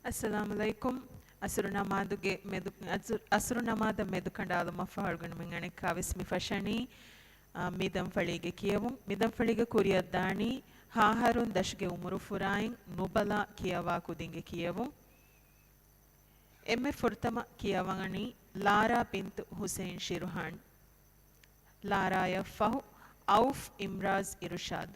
Assalamu alaikum. Asru namada medu kandaluma fahalgun mingane kavis mi fashani midam falige kiyavun midam falige kuriyadani haharun dashge umuru furain nubala kiyawa kudinge kiyavun emme furtama kiyawani Lara bint Hussein Shiruhan Lara ya fahu Auf Imraz Irushad.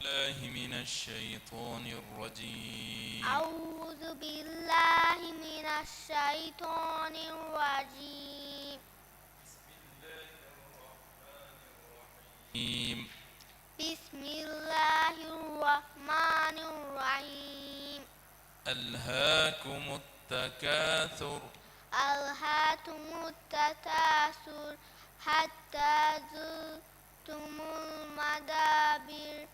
الله من الشيطان الرجيم أعوذ بالله من الشيطان الرجيم بسم الله الرحمن الرحيم ألهاكم التكاثر ألهاكم التكاثر حتى زرتم المقابر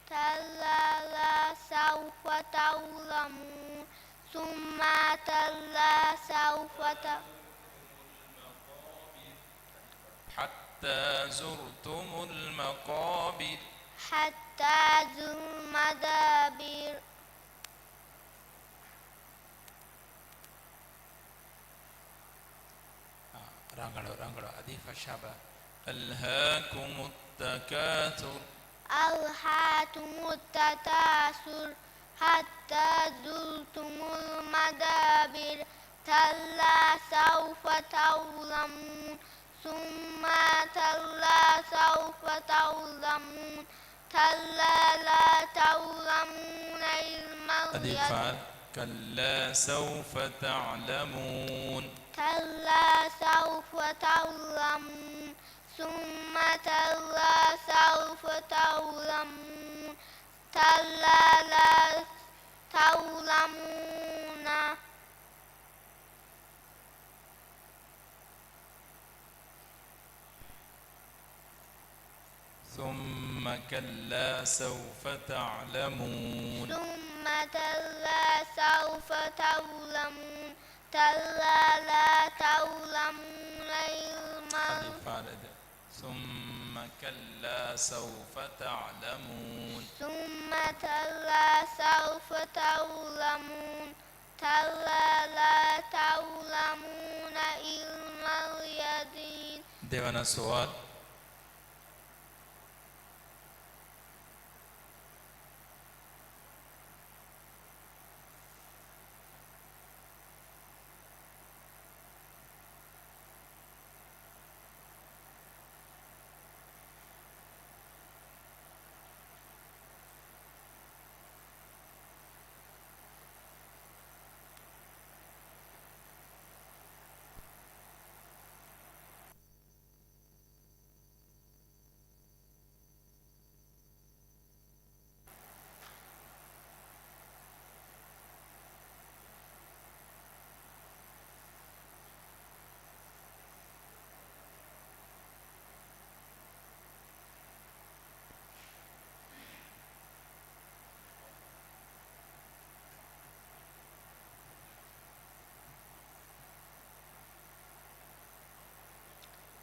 كلا لا سوف تعلمون ثم كلا سوف حتى زرتم المقابر حتى زرتم المقابر رانغلو أضيف الشابة ألهاكم التكاثر ألهاكم التكاثر حتى زرتم المقابر كلا سوف تعلمون ثم كلا سوف تعلمون كلا لا تعلمون علم اليقين كلا سوف تعلمون كلا سوف تعلمون ثم كلا سوف تعلمون كلا لا تعلمون ثم كلا سوف تعلمون ثم كلا سوف تعلمون كلا لا تعلمون علم ثم كلا سوف تعلمون ثم كلا سوف تعلمون كلا لا تعلمون علم اليقين දෙවන සුවල්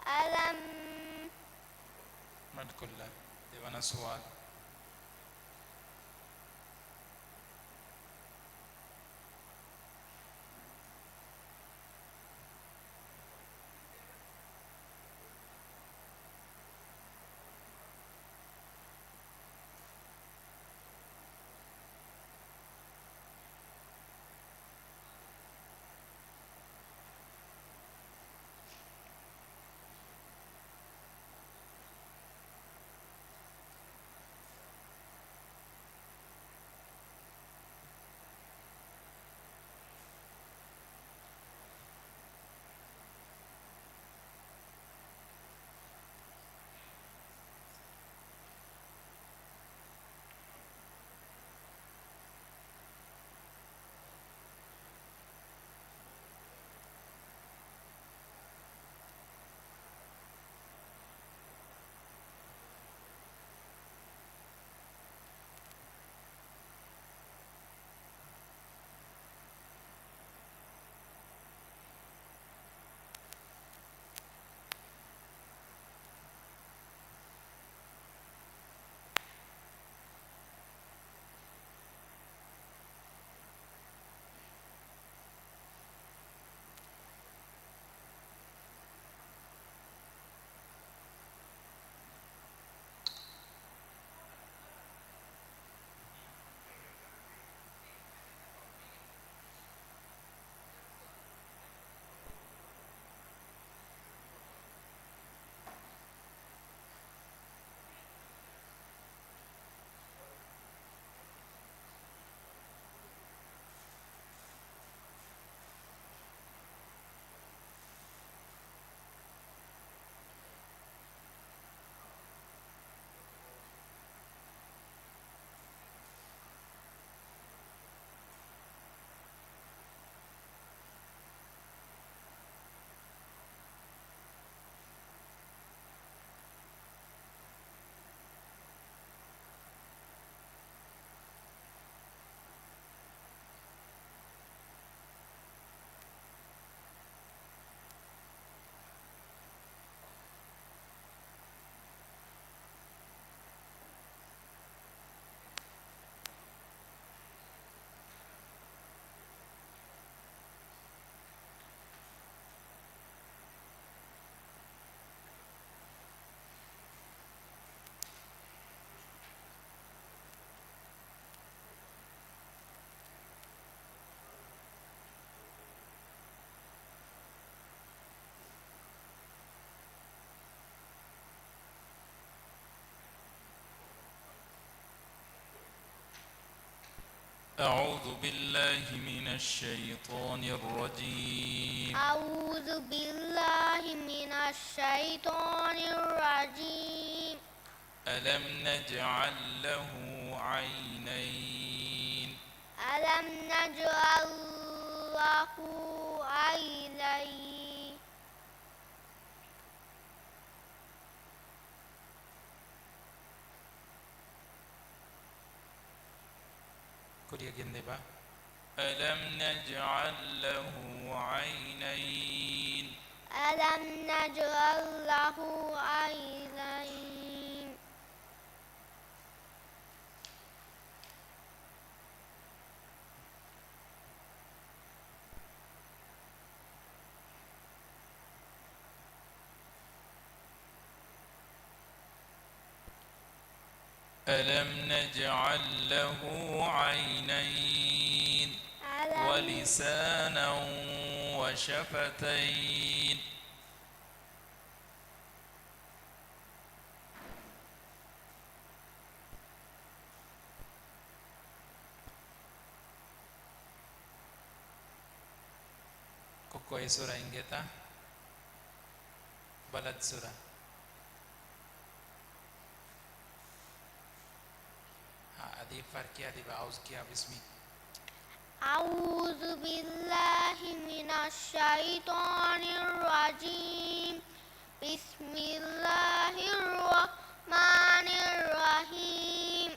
ألم මඩ් කොල්ල දෙවන සුවල් أعوذ بالله من الشيطان الرجيم أعوذ بالله من الشيطان الرجيم ألم نجعل له عينين ألم نجعل له عينين كوريا جندبا ألم نجعل له عينين ألم نجعل له عينين ألم نجعل له عينين ولسانا وشفتين कोई सूरह इंगे था बलद सूरह हाँ अदी फर्क किया दी बाउज़ किया बिस्मी أعوذ بالله من الشيطان الرجيم بسم الله الرحمن الرحيم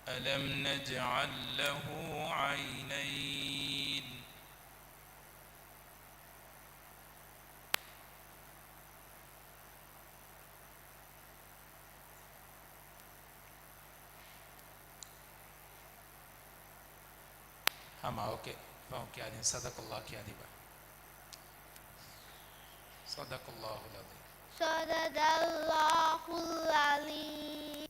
ألم نجعل له عينين हम ओके فهم क्या दिन صدق الله क्या दिबा صدق الله العظيم صدق الله العظيم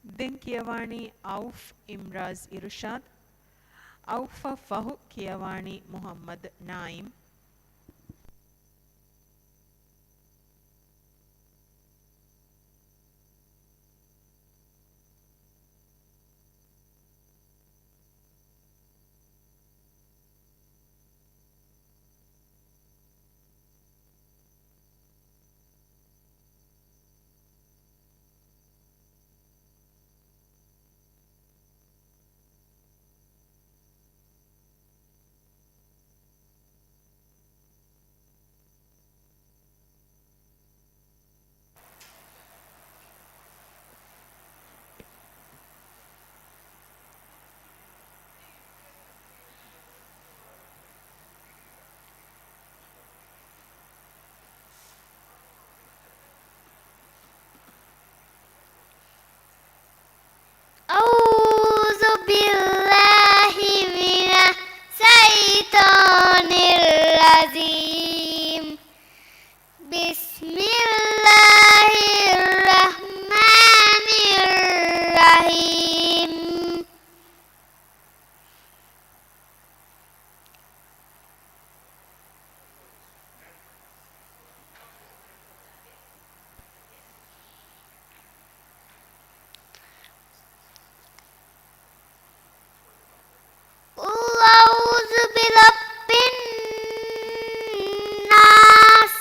දෙන් කියවාණී ඖෆ් ඉම්රාස් ඉර්ෂාද් ඖෆ ෆහු කියවාණී මුහම්මද් නායිම් أعوذ بالله من الشيطان الرجيم بسم الله الرحمن الرحيم قل أعوذ برب الناس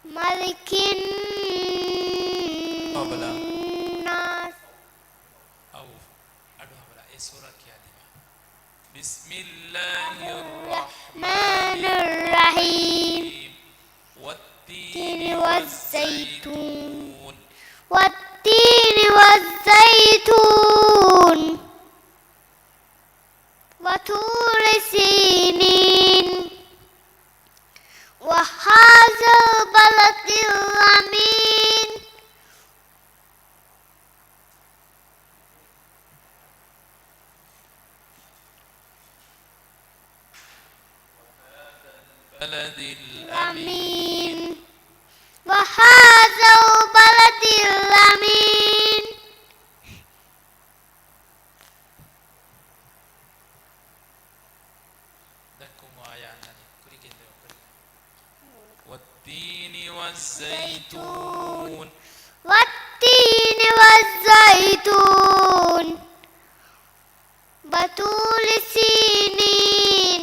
ملك أبلا الناس أو أدوها بلا إيه سورة क्या दिबा بسم الله الرحمن الرحمن الرحيم والتين والزيتون والزيتون والتين والزيتون وطور سينين وهذا البلد الأمين بلد الأمين الأمين وهذا البلد الأمين دكم آيانا كوري كده كوري والتين والزيتون والتين والزيتون وطور سينين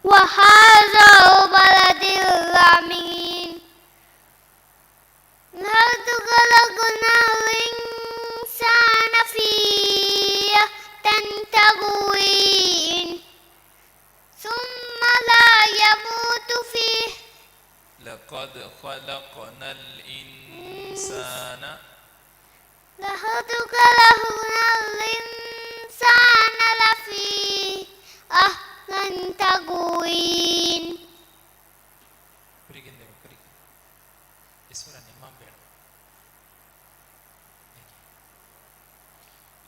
وهذا البلد الأمين لقد خلقنا الإنسان في خلقنا الإنسان لفي أحسن تقويم.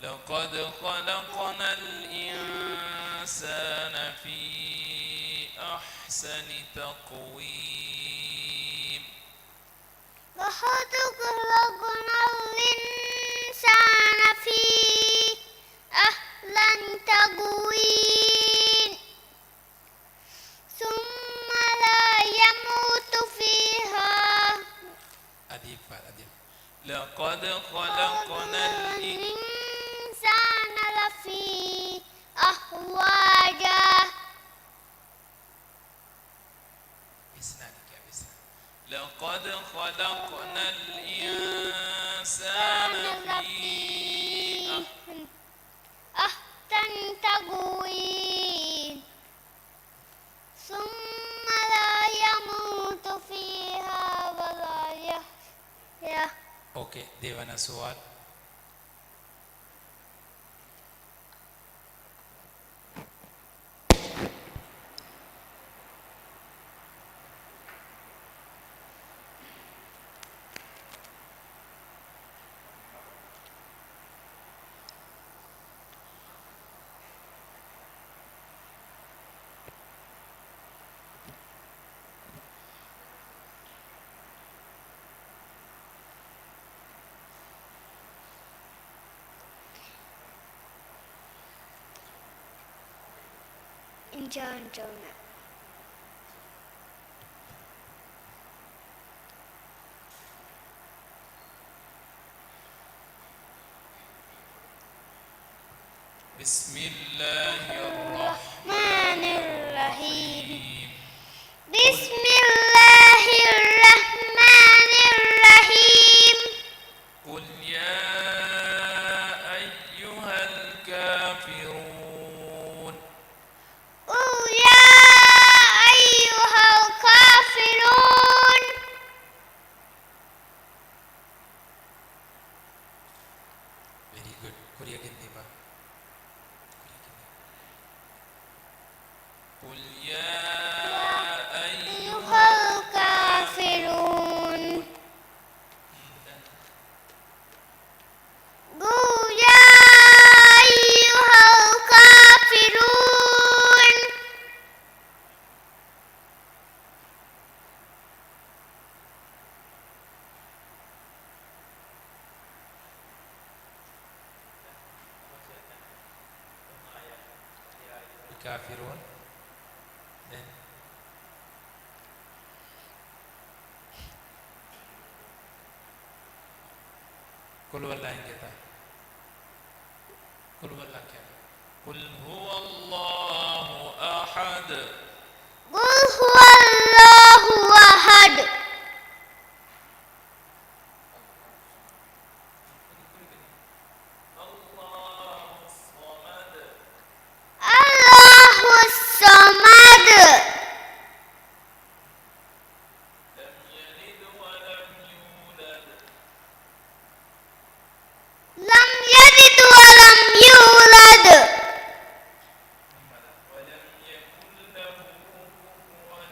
لقد خلقنا الإنسان في أحسن تقويم. لقد خلقنا الإنسان في أحسن تقويم ثم لا يموت فيها. أديب لقد خلقنا الإنسان لفي أحواجه. لقد خلقنا الإنسان في أحسن تقويم ثم لا يموت فيها ولا يحيا. اوكي देवाना सवाल. John Jonah. بسم الله الرحمن الرحيم. بسم الله الرحمن الرحيم. قل يا أيها الكافرون. قل يا أيها الكافرون. Very good. Korea Gendeba. قل يا أيها الكافرون. قل يا أيها الكافرون. الكافرون. Then قل والله كذا. قل والله كذا. قل هو الله أحد. قل هو الله أحد. الله الصمد. لم يلد ولم يولد. لم يلد ولم يولد. ولم يكن له كفوا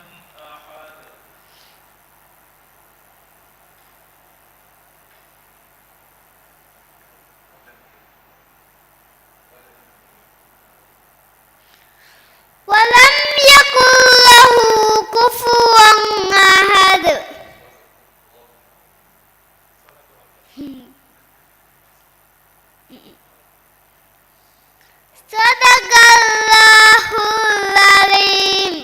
أحد. ولم يكن له كفوا أحد. صدق الله العظيم.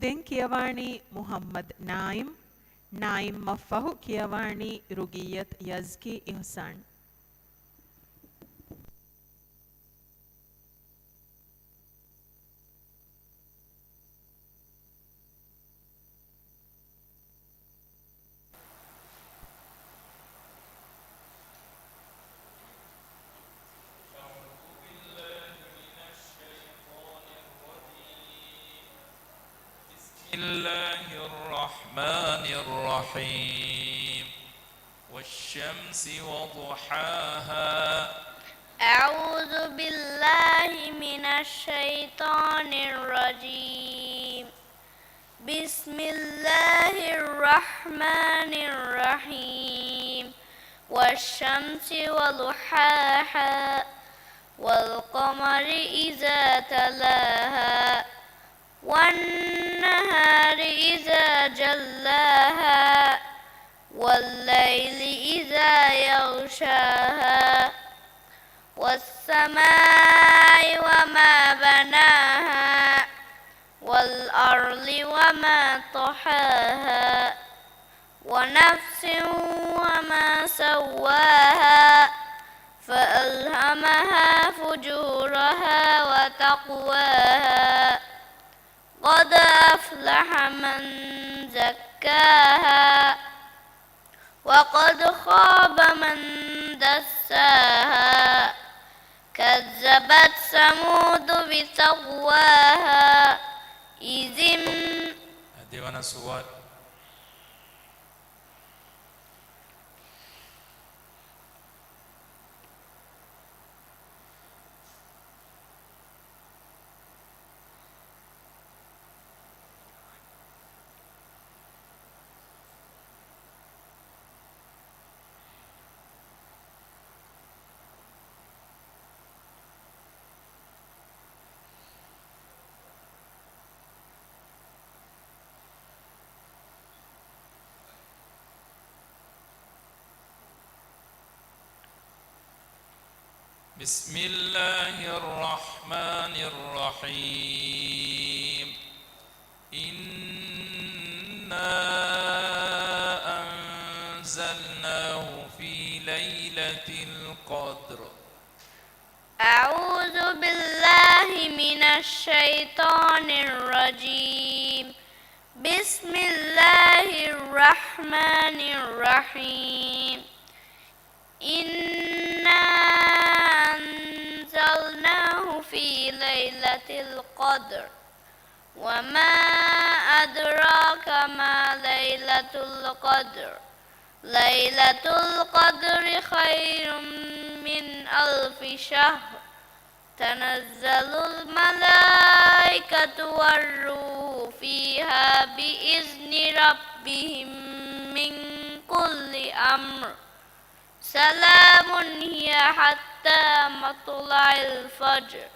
ದೆನ್ ಕಿಯವಾಣಿ ಮುಹಮ್ಮದ್ ನಾಯಿಮ್ ನಾಯಿಮ್ ಮಫಹು ಕಿಯವಾಣಿ ರುಗಿಯತ್ ಯಜ್ಕಿ ಇಹ್ಸಾನ್. أعوذ بالله من الله الرحمن الرحيم والشمس وضحاها أعوذ بالله من الشيطان الرجيم بسم الله الرحمن الرحيم والشمس وضحاها والقمر إذا تلاها والنهار إذا جلاها والليل إذا يغشاها والسماء وما بناها والأرض وما طحاها ونفس وما سواها فألهمها فجورها وتقواها قد أفلح من زكاها وقد خاب من دساها كذبت ثمود بطغواها Dewana Suwat. بسم الله الرحمن الرحيم إنا أنزلناه في ليلة القدر. أعوذ بالله من الشيطان الرجيم بسم الله الرحمن الرحيم إنا أنزلناه في ليلة القدر وما أدراك ما ليلة القدر ليلة القدر خير من 1000 شهر تنزل الملائكة والروح فيها بإذن ربهم من كل أمر سلام هي حتى مطلع الفجر.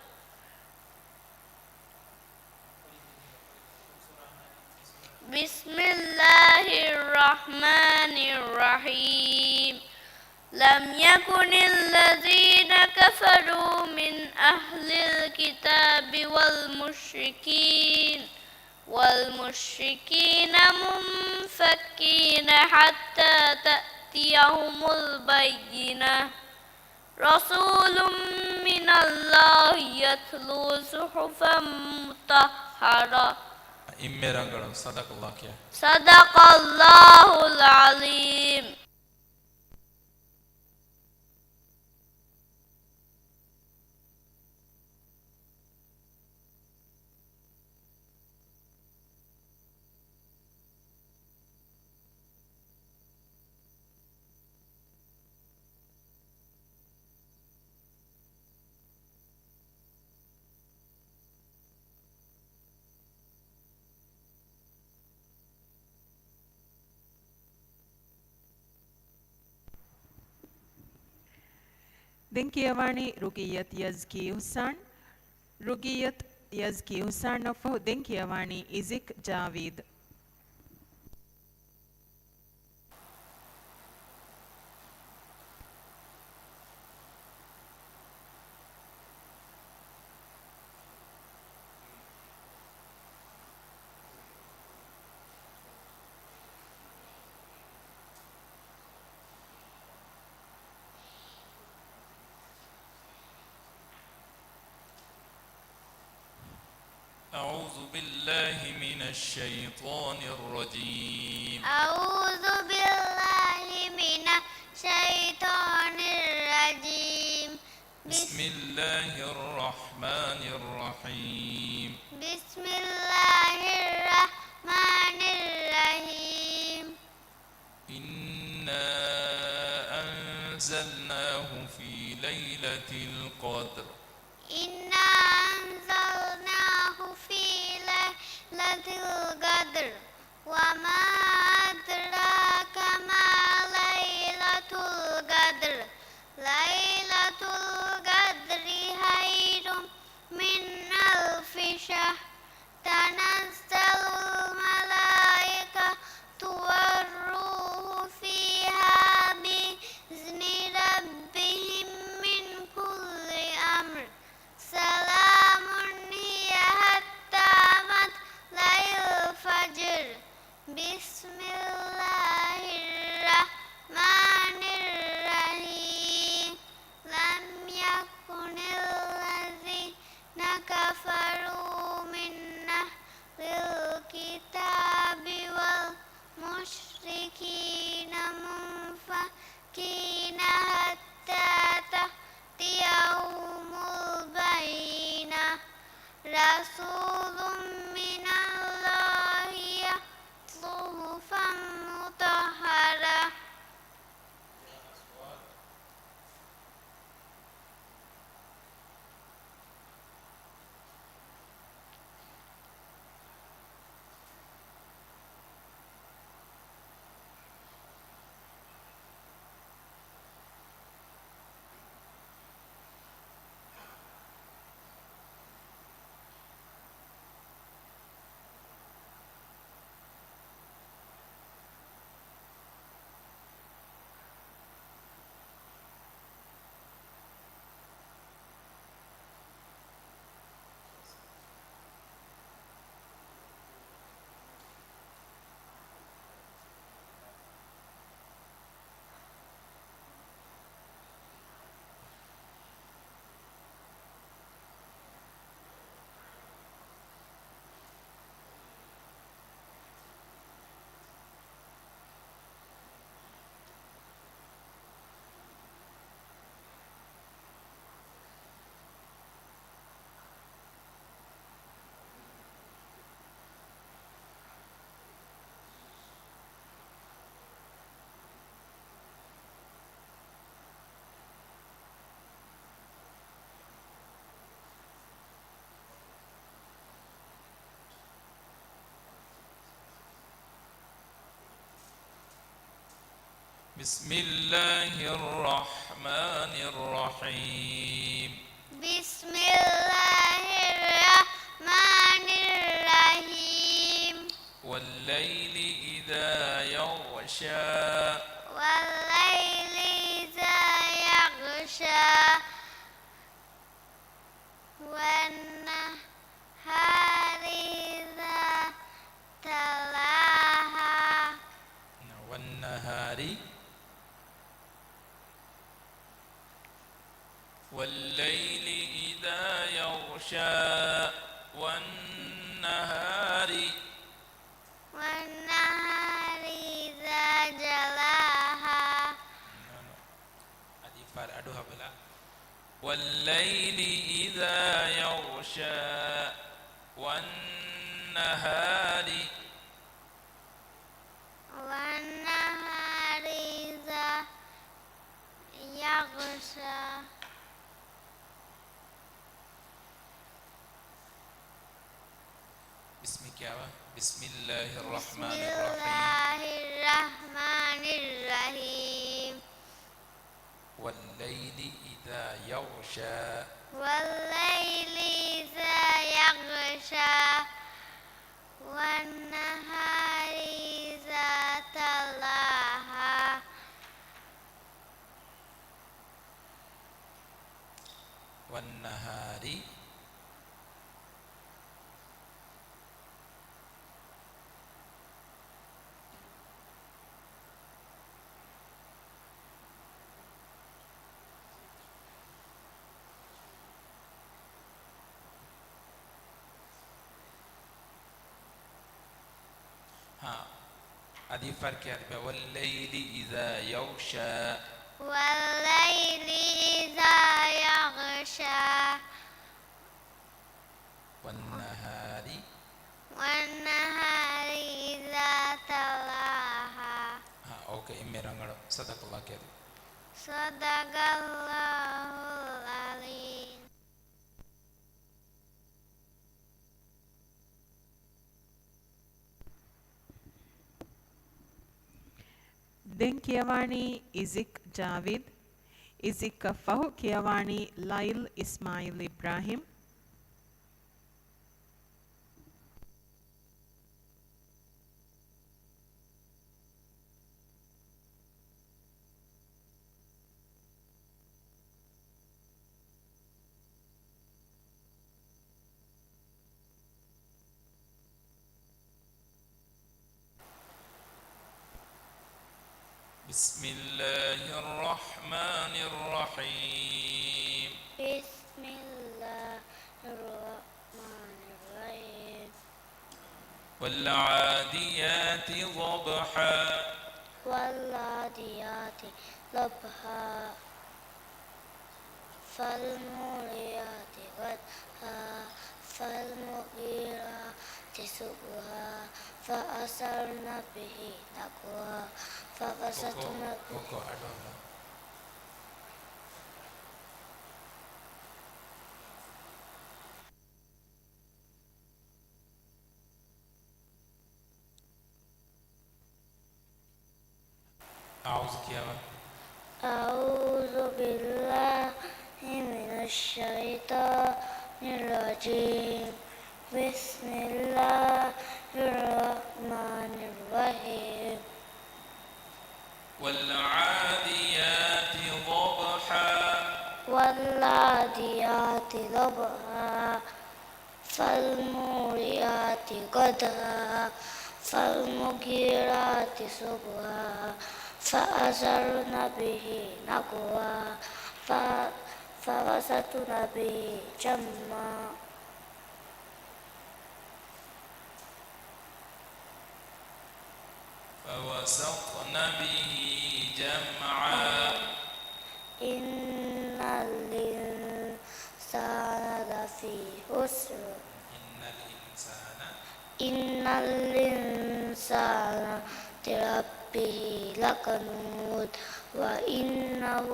بسم الله الرحمن الرحيم لم يكن الذين كفروا من أهل الكتاب والمشركين منفكين حتى تأتيهم البينة رسول من الله يتلو صحفا مطهرة. صدق الله العظيم. Denkiawani Rugiyat Yazki Husan Rugiyat Yazki Husan of Denkiawani Izik Javid. أعوذ بالله من الشيطان الرجيم. أعوذ بالله من الشيطان الرجيم. بسم الله الرحمن الرحيم. بسم الله الرحمن بسم الله الرحمن الرحيم بسم الله الرحمن الرحيم والليل إذا يغشى والليل إذا يغشى والنهار إذا تلاها والنهار والليل إذا يغشى والنهار والنهار إذا جلاها أدوها بلا والليل إذا يغشى والنهار والنهار إذا يغشى بسمك يا بسم الله بسم الرحمن الرحيم الله الرحمن الرحيم والليل إذا يغشى والليل إذا يغشى والنهار إذا تلاها والنهار ها هذه فرق يعني والليل إذا يغشى والليل إذا يغشى والنهار والنهار إذا تلاها ها أوكي إمي رنگڑو صدق الله كده صدق الله العظيم දෙන් කියවාණී ඉසික් ජාවිද් ඉසික් ෆහු කියවාණී ලයිල් ඉස්මායිල් ඉබ්‍රාහිම් بسم الله الرحمن الرحيم بسم الله الرحمن الرحيم والعاديات ضبحا والعاديات ضبحا فالموريات قدحا فالمغيرات صبحا فأثرن به نقوا فوسطن Koko adola أعوذ كيابا أعوذ بالله من الشيطان الرجيم بسم الله الرحمن الرحيم والعاديات ضبحا والعاديات ضبحا فالموريات قدحا فالمغيرات صبحا فأثرن به نقوا فوسطن به جمعا فوسطن به جمعا إن الإنسان لفي خسر إن الإنسان لربه لكنود وإنه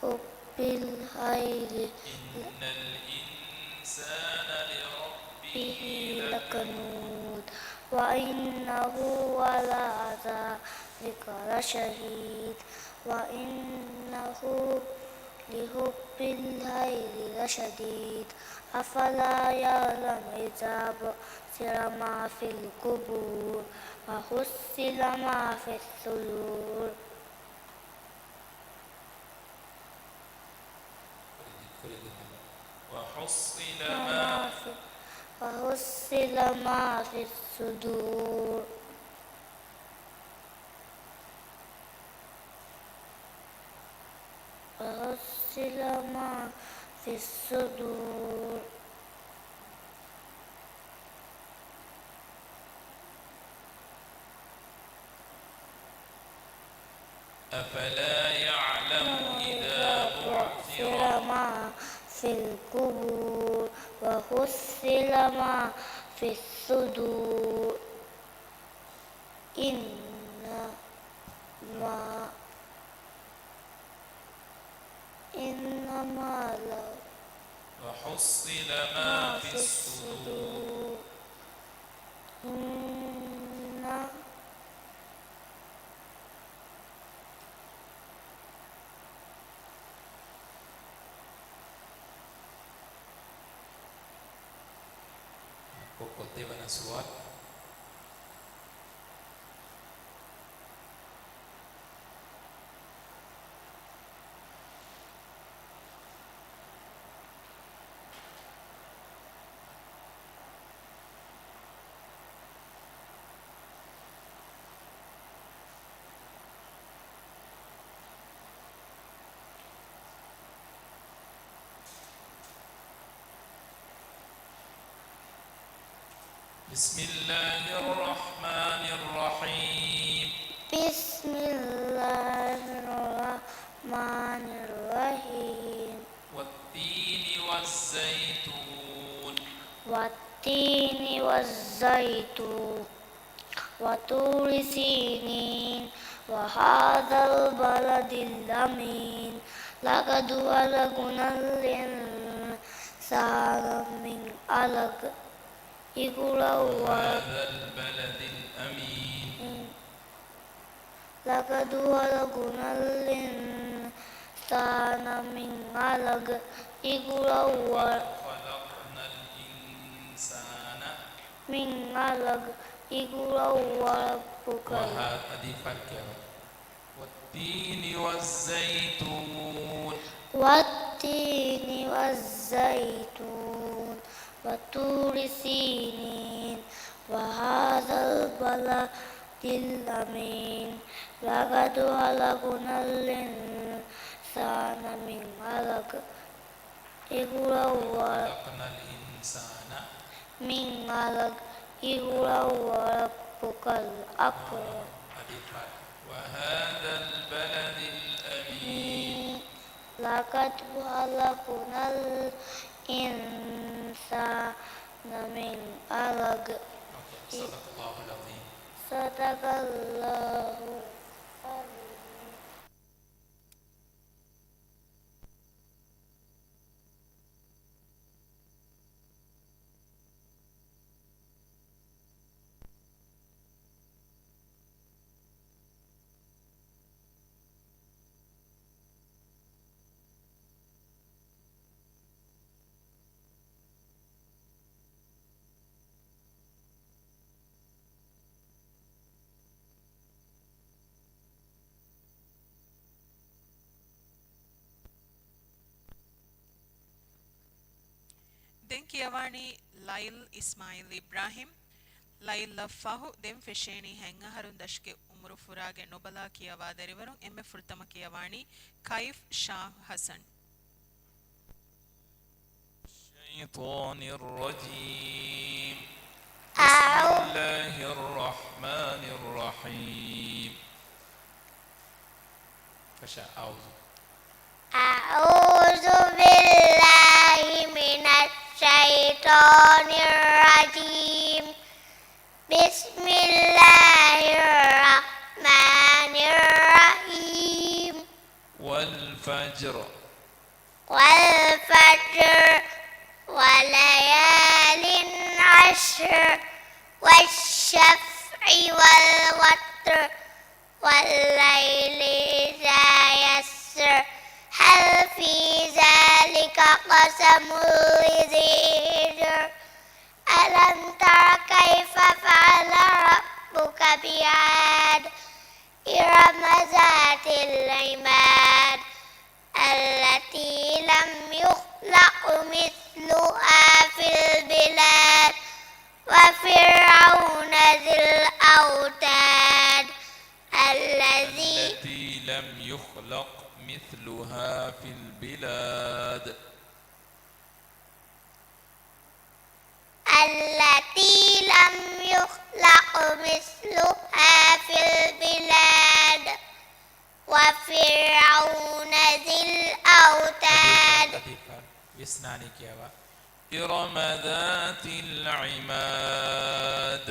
لحب الخير إن الإنسان لربه به لكنود وإنه على بك لشهيد وإنه لحب الخير لشديد أفلا يعلم إذا بعثر ما في القبور وحصل ما في الصدور وحصل ما في الصدور وحصل ما في الصدور أفلا يعلم إذا بعثر ما في القبور وحصل ما في الصدور إنما لو وحصل ما في الصدور Kutiba Naswat بسم الله الرحمن الرحيم بسم الله الرحمن الرحيم والتين والزيتون والتين والزيتون وطور سينين وهذا البلد الأمين لقد خلقنا الإنسان من علق وهذا البلد الأمين لقد خلقنا الإنسان من علق خلقنا الإنسان من علق اقرأ وربك والتين والزيتون والتين والزيتون وطور سينين وهذا البلد الأمين لقد خلقنا الإنسان من علق اقرأ خلقنا الإنسان من علق اقرأ وربك الأكرم وهذا البلد الأمين لقد خلقنا الإنسان من علق صدق الله العظيم صدق الله العظيم. Den Kiawani Lail Ismail Ibrahim Lail Lafahu Den Fesheni Henga Harundashke Umru Furage Nobala Kiawa Derivarum Emme Furtama Kiawani Kaif Shah Hassan الشيطان الرجيم بسم الله الرحمن الرحيم فشاء أعوذ بالله من الشيطان الرجيم بسم الله الرحمن الرحيم والفجر والفجر وليال عشر والشفع والوتر والليل إذا يسر هل في ذلك قسم لذي حجر ألم تر كيف فعل ربك بعاد إرم ذات العماد التي لم يخلق مثلها في البلاد وفرعون ذي الأوتاد التي لم يخلق مثلها في البلاد التي لم يخلق مثلها في البلاد وفرعون ذي الأوتاد يسنعني كيوا إرم ذات العماد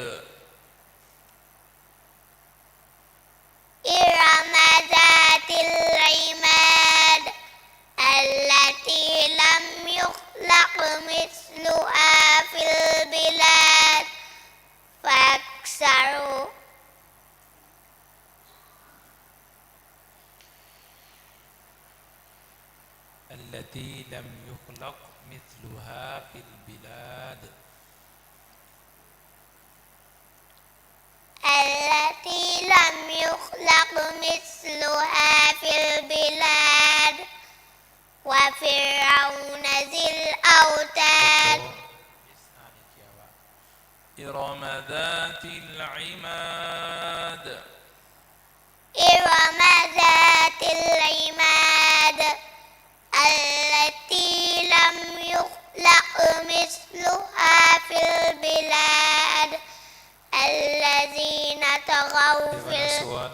إرم ذات العماد التي لم يخلق مثلها في البلاد فأكثروا التي لم يخلق مثلها في البلاد التي لم يخلق مثلها في البلاد وفرعون ذي الأوتاد إرم ذات العماد إرم ذات العماد التي لم يخلق مثلها في البلاد الذين طغوا في سؤال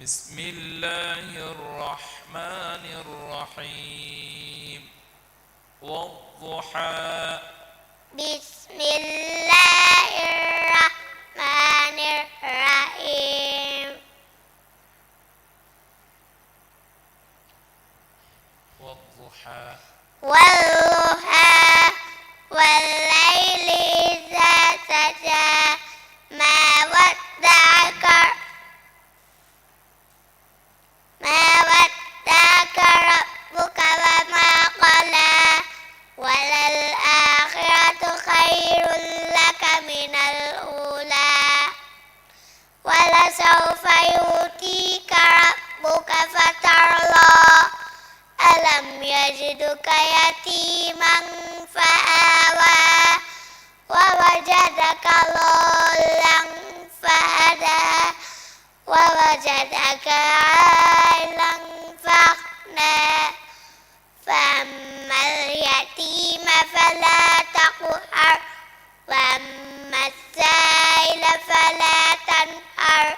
بسم الله الرحمن الرحيم والضحى بسم الله الرحمن الرحيم والضحى والضحى والليل إذا سجى ما ودعك ربك وما قلى وللآخرة خير لك من الأولى ولسوف يؤتيك ربك فترضى ألم يجدك يتيما فآوى ووجدك ضالا فهدى ووجدك عائلا فأغنى فأما اليتيم فلا تقهر وأما السائل فلا تنهر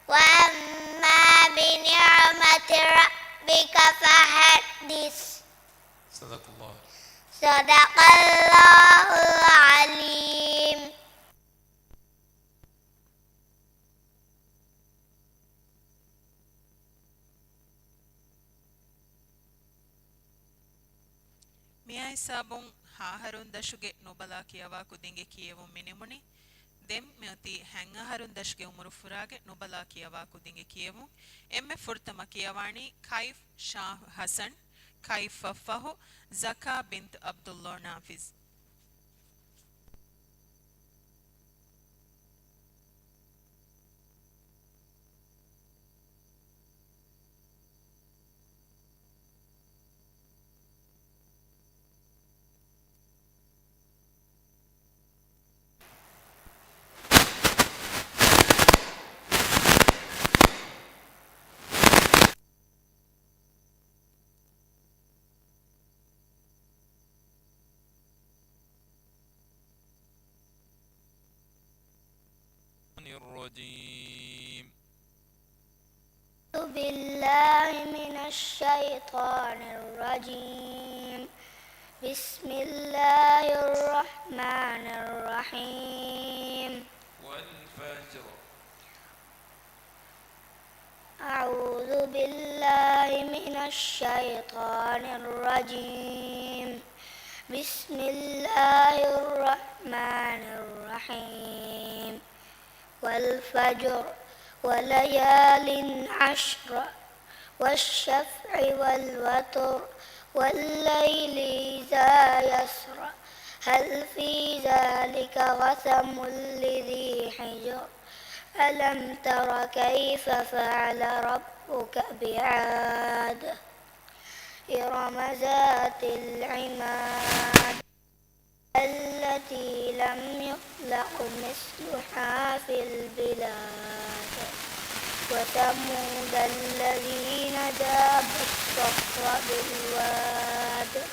وأما بنعمة ربك فحدث صدق الله صدق الله العليم. ಮಿಯಾಯ್ ಸಾಬುಂ ಹಾಹರುನ್ ದಶುಗೆ ನುಬಲಾ ಕಿಯವಾ ಕುದಿಂಗೆ ಕಿಯವು ಮಿನಿಮುನಿ ದೆಂ ಮೆತಿ ಹೆಂಗಹರುನ್ ದಶುಗೆ ಉಮರು ಫುರಾಗೆ ನುಬಲಾ ಕಿಯವಾ ಕುದಿಂಗೆ ಕಿಯವು ಎಮ್ಮೆ ಫುರ್ತಮ ಕಿಯವಾಣಿ ಖೈಫ್ ಶಾ ಹಸನ್ ಖೈಫ್ ಫಫಹು ಝಕಾ ಬಿಂತ್ ಅಬ್ದುಲ್ಲಾ ನಾಫಿಜ್ الرجيم أعوذ بالله من الشيطان الرجيم بسم الله الرحمن الرحيم والفجر أعوذ بالله من الشيطان الرجيم بسم الله الرحمن الرحيم والفجر وليال عشر والشفع والوتر والليل إذا يسر هل في ذلك قسم لذي حجر ألم تر كيف فعل ربك بعاد إرم ذات العماد التي لم يخلق مثلها في البلاد وثمود الذين جابوا الصخر بالواد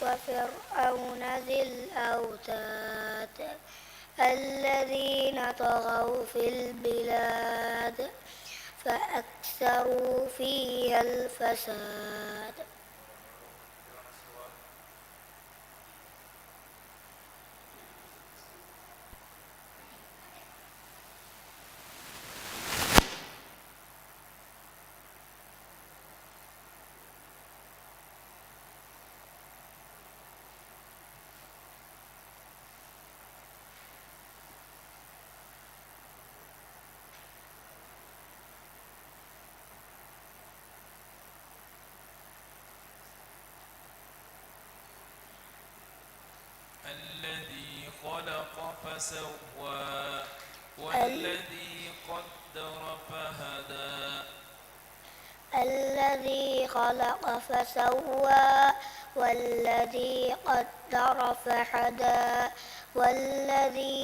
وفرعون ذي الأوتاد الذين طغوا في البلاد فأكثروا فيها الفساد الذي خلق فسوى والذي قدر فهدى الذي خلق فسوى والذي قدر فهدى والذي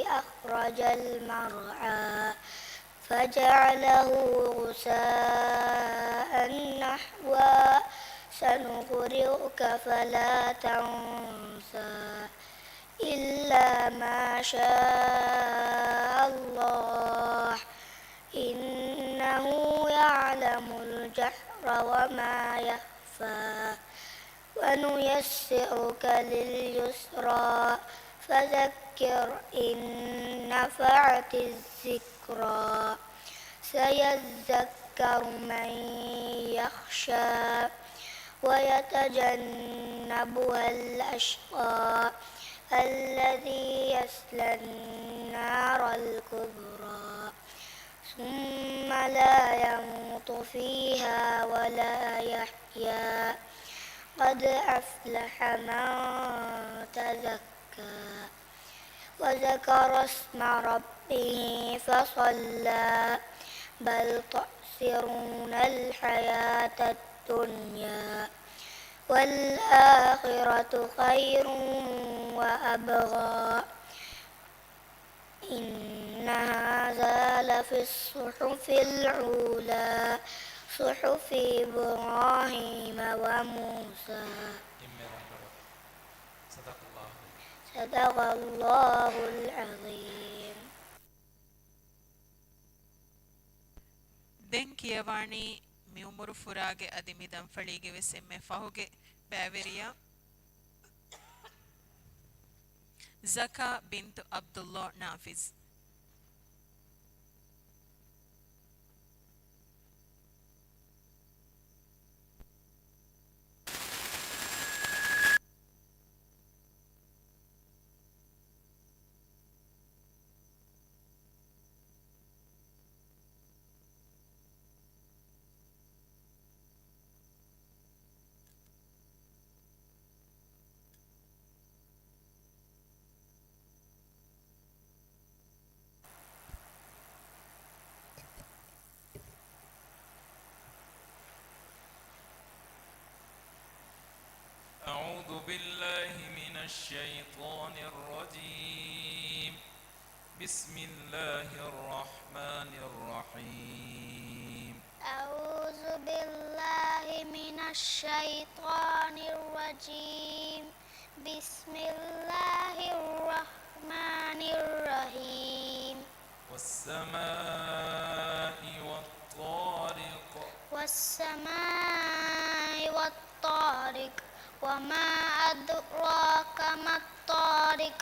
أخرج المرعى فجعله غثاء نحوا سنقرئك فلا تنسى إلا ما شاء الله إنه يعلم الجهر وما يخفى ونيسرك لليسرى فذكر إن نفعت الذكرى سيذكر من يخشى ويتجنبها الأشقى الذي يصلى النار الكبرى ثم لا يموت فيها ولا يحيا قد أفلح من تزكى وذكر اسم ربه فصلى بل تؤثرون الحياة الدنيا والآخرة خير وأبقى إن هذا لفي الصحف العولى صحف إبراهيم وموسى صدق الله العظيم ದೆನ್ ಕಿಯವಾಣಿ ಮಿಯುಮುರು ಫುರಾಗೆ ಅದಿಮಿದಂ ಫಳಿಗೆ ವೆಸೆಮ್ಮೆ ಫಹುಗೆ ಬ್ಯಾವೆರಿಯ ಝಕಾ ಬಿಂತ್ ಅಬ್ದುಲ್ಲಾ ನಾಫಿಸ್ أعوذ بالله من الشيطان الرجيم بسم الله الرحمن الرحيم أعوذ بالله من الشيطان الرجيم بسم الله الرحمن الرحيم والسماء والطارق والسماء والطارق وما أدراك ما الطارق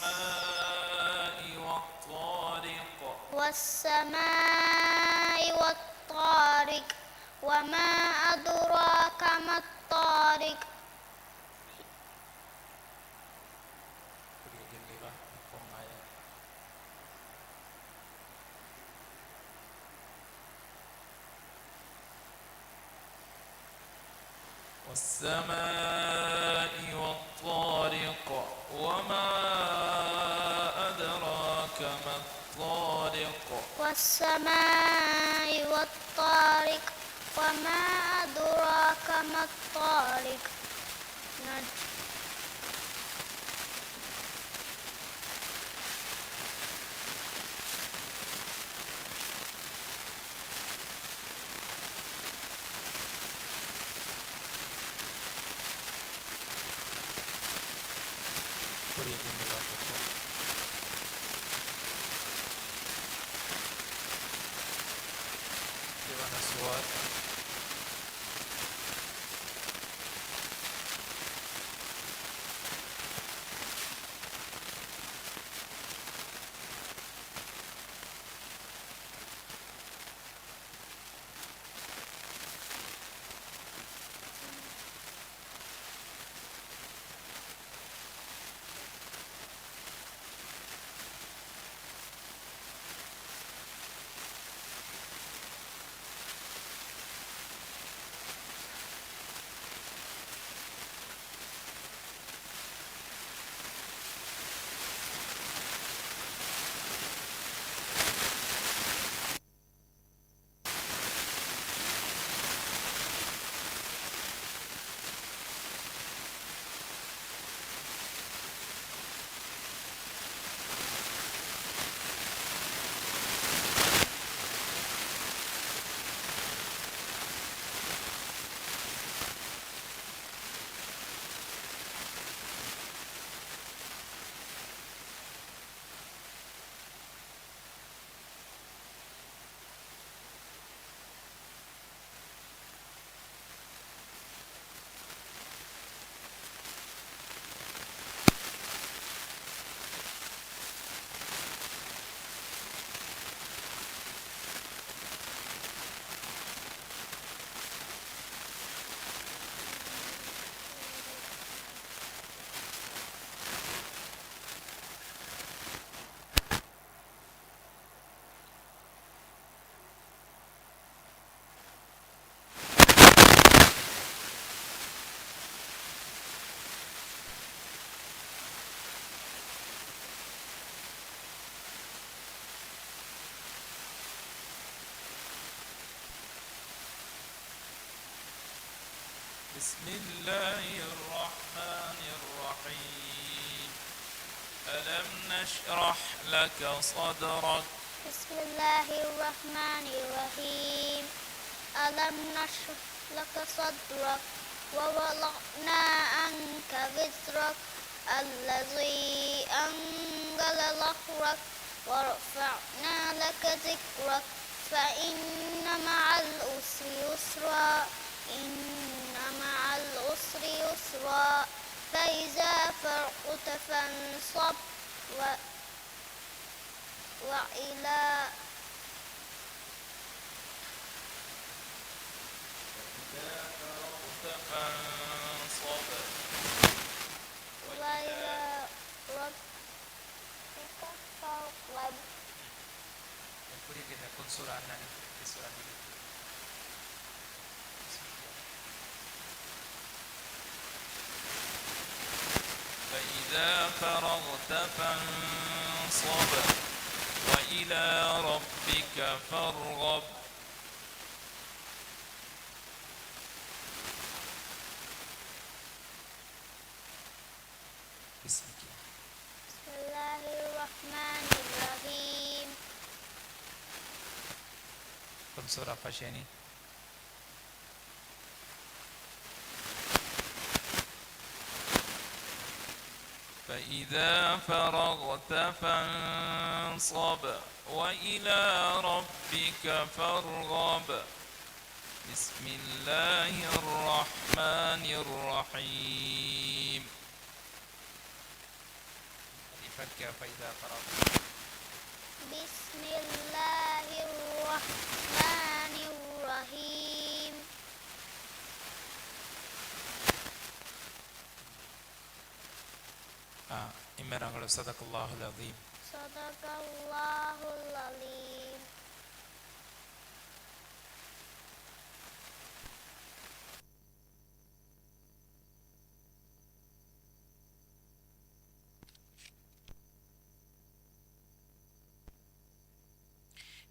والسماء والطارق والسماء والطارق وما أدراك ما الطارق والسماء والطارق وما أدراك ما الطارق والسماء والطارق وما أدراك ما الطارق Gimana suat? بسم الله الرحمن الرحيم ألم نشرح لك صدرك بسم الله الرحمن الرحيم ألم نشرح لك صدرك ووضعنا عنك وزرك الذي أنقض ظهرك ورفعنا لك ذكرك فإن مع العسر يسرا إن مع العسر يسرا فإذا فرغت فانصب وإلى فانصب وإلى ربك فارغب Kemudian kita pun surah An-Nahl di surah ini. فإذا فرغت فانصب وإلى ربك فارغب بسمك بسم الله الرحمن الرحيم Surah apa ini? فإذا فرغت فانصب وإلى ربك فارغب بسم الله الرحمن الرحيم. فكر فإذا فرغت. بسم الله الرحمن الرحيم. إمرأة صدق الله العظيم. صدق الله العظيم.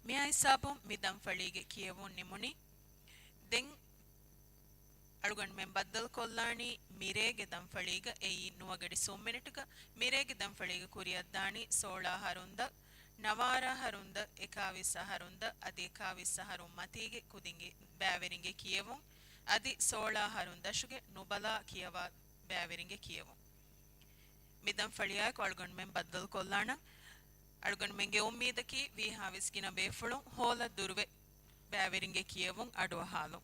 ಮಿಯಾ ಇಸಾಬು ಮಿದಂ ಫಳಿಗೆ ಕಿಯವೂನ್ ನಿಮುನಿ ದೆನ್ ಅಳುಗಂಡ್ ಮೆಂ ಬದ್ದಲ್ ಕೊಲ್ಲಾಣಿ ಮಿರೇಗೆ ದಂಫಳಿಗ ಎಯಿ ನುವಗಡಿ ಸೋಮ್ಮಿನಿಟುಗ ಮಿರೇಗೆ ದಂಫಳಿಗ ಕುರಿಯದ್ದಾಣಿ 16 ಹರುಂದ ನವಾರ ಹರುಂದ ಎಕಾವಿಸ ಹರುಂದ ಅದಿ ಎಕಾವಿಸ ಹರುಂ ಮತಿಗೆ ಕುದಿಂಗೆ ಬ್ಯಾವೆರಿಂಗೆ ಕಿಯವೂನ್ ಅದಿ 16 ಹರುಂದಶುಗೆ ನುಬಲಾ ಕಿಯವಾ ಬ್ಯಾವೆರಿಂಗೆ ಕಿಯವೂನ್ ಮಿದಂ ಫಳಿಯಾಕ ಅಳುಗಂಡ್ ಮೆಂ ಬದ್ದಲ್ ಕೊಲ್ಲಾಣ ಅಳುಗಂಡ್ ಮೆಂಗೆ ಉಮ್ಮೀದಕಿ ವಿ ಹಾವಿಸ್ಗಿನ ಬೇಫುಳು ಹೋಲ ದುರ್ವೆ ಬ್ಯಾವೆರಿಂಗೆ ಕಿಯವೂನ್ ಅಡುವ ಹಾಲು